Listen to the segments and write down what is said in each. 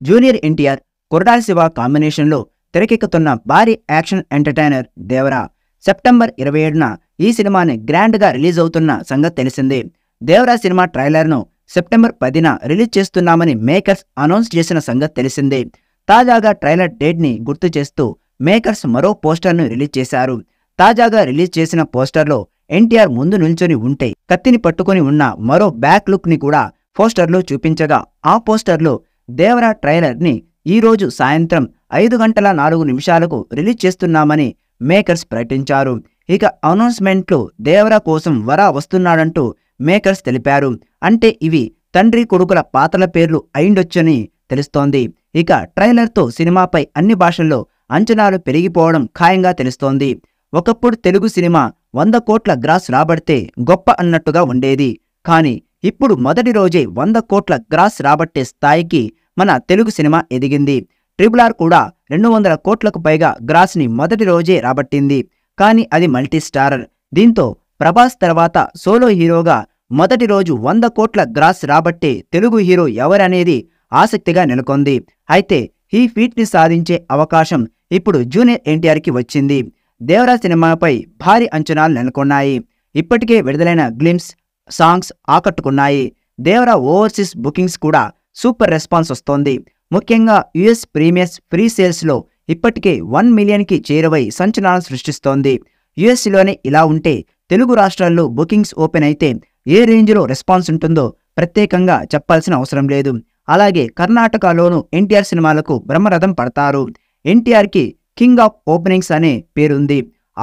Junior NTR, Koratala Shiva కాంబినేషన్లో తెరకెక్కుతున్న భారీ యాక్షన్ ఎంటర్టైనర్ దేవరా సెప్టెంబర్ 27న ఈ సినిమాని గ్రాండ్గా రిలీజ్ అవుతున్న సంగతి తెలిసిందే. దేవరా సినిమా ట్రైలర్ను సెప్టెంబర్ 10న రిలీజ్ చేస్తున్నామని మేకర్స్ అనౌన్స్ చేసిన సంగతి తెలిసిందే. తాజాగా ట్రైలర్ డేట్ని గుర్తు చేస్తూ మేకర్స్ మరో పోస్టర్ను రిలీజ్ చేశారు. తాజాగా రిలీజ్ చేసిన పోస్టర్లో ఎన్టీఆర్ ముందు నిల్చొని ఉంటే కత్తిని పట్టుకొని ఉన్న మరో బ్యాక్ లుక్ ని కూడా పోస్టర్లో చూపించగా, ఆ పోస్టర్లో దేవరా ట్రైలర్ని ఈరోజు సాయంత్రం 5:04 రిలీజ్ చేస్తున్నామని మేకర్స్ ప్రకటించారు. ఇక అనౌన్స్మెంట్లో దేవరా కోసం వరా వస్తున్నాడంటూ మేకర్స్ తెలిపారు. అంటే ఇవి తండ్రి కొడుకుల పాత్రల పేర్లు అయిండొచ్చని తెలుస్తోంది. ఇక ట్రైలర్తో సినిమాపై అన్ని భాషల్లో అంచనాలు పెరిగిపోవడం ఖాయంగా తెలుస్తోంది. ఒకప్పుడు తెలుగు సినిమా 100 కోట్ల గ్రాస్ రాబడితే గొప్ప అన్నట్టుగా ఉండేది. కానీ ఇప్పుడు మొదటి రోజే 100 కోట్ల గ్రాస్ రాబట్టే స్థాయికి మన తెలుగు సినిమా ఎదిగింది. RRR కూడా 200 కోట్లకు పైగా గ్రాస్ని మొదటి రోజే రాబట్టింది. కానీ అది మల్టీ స్టారర్. దీంతో ప్రభాస్ తర్వాత సోలో హీరోగా మొదటి రోజు 100 కోట్ల గ్రాస్ రాబట్టే తెలుగు హీరో ఎవరనేది ఆసక్తిగా నెలకొంది. అయితే ఈ ఫీట్ని సాధించే అవకాశం ఇప్పుడు జూనియర్ ఎన్టీఆర్కి వచ్చింది. దేవరా సినిమాపై భారీ అంచనాలు నెలకొన్నాయి. ఇప్పటికే విడుదలైన గ్లిమ్స్, సాంగ్స్ ఆకట్టుకున్నాయి. దేవరా ఓవర్సీస్ బుకింగ్స్ కూడా సూపర్ రెస్పాన్స్ వస్తోంది. ముఖ్యంగా యుఎస్ ప్రీమియర్స్ ఫ్రీ సేల్స్లో ఇప్పటికే 1 మిలియన్కి చేరువై సంచలనం సృష్టిస్తోంది. యుఎస్లోనే ఇలా ఉంటే తెలుగు రాష్ట్రాల్లో బుకింగ్స్ ఓపెన్ అయితే ఏ రేంజ్లో రెస్పాన్స్ ఉంటుందో ప్రత్యేకంగా చెప్పాల్సిన అవసరం లేదు. అలాగే కర్ణాటకలోనూ ఎన్టీఆర్ సినిమాలకు బ్రహ్మరథం పడతారు. ఎన్టీఆర్కి కింగ్ ఆఫ్ ఓపెనింగ్స్ అనే పేరుంది.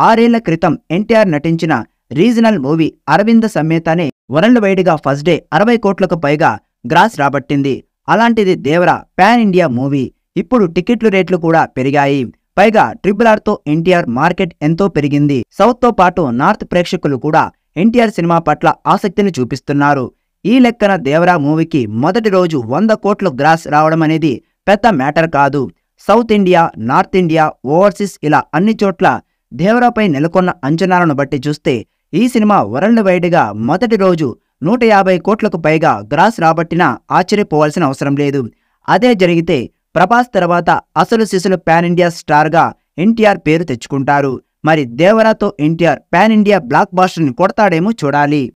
6 ఏళ్ల క్రితం ఎన్టీఆర్ నటించిన రీజనల్ మూవీ అరవింద సమేతనే వరల్డ్ వైడ్గా ఫస్ట్ డే 60 కోట్లకు పైగా గ్రాస్ రాబట్టింది. అలాంటిది దేవరా పాన్ ఇండియా మూవీ. ఇప్పుడు టికెట్ల రేట్లు కూడా పెరిగాయి. పైగా RRRతో ఎన్టీఆర్ మార్కెట్ ఎంతో పెరిగింది. సౌత్తో పాటు నార్త్ ప్రేక్షకులు కూడా ఎన్టీఆర్ సినిమా పట్ల ఆసక్తిని చూపిస్తున్నారు. ఈ లెక్కన దేవరా మూవీకి మొదటి రోజు 100 కోట్ల గ్రాస్ రావడం అనేది పెద్ద మ్యాటర్ కాదు. South India, north India, overseas ఇలా అన్ని చోట్ల దేవరాపై నెలకొన్న అంచనాలను బట్టి చూస్తే ఈ సినిమా వరల్డ్ వైడ్గా మొదటి రోజు 150 కోట్లకు పైగా గ్రాస్ రాబట్టినా ఆశ్చర్యపోవాల్సిన అవసరం లేదు. అదే జరిగితే ప్రభాస్ తర్వాత అసలు సిసలు పాన్ ఇండియా స్టార్గా ఎన్టీఆర్ పేరు తెచ్చుకుంటారు. మరి దేవరాతో ఎన్టీఆర్ పాన్ ఇండియా బ్లాక్ బాస్టర్ని కొడతాడేమో చూడాలి.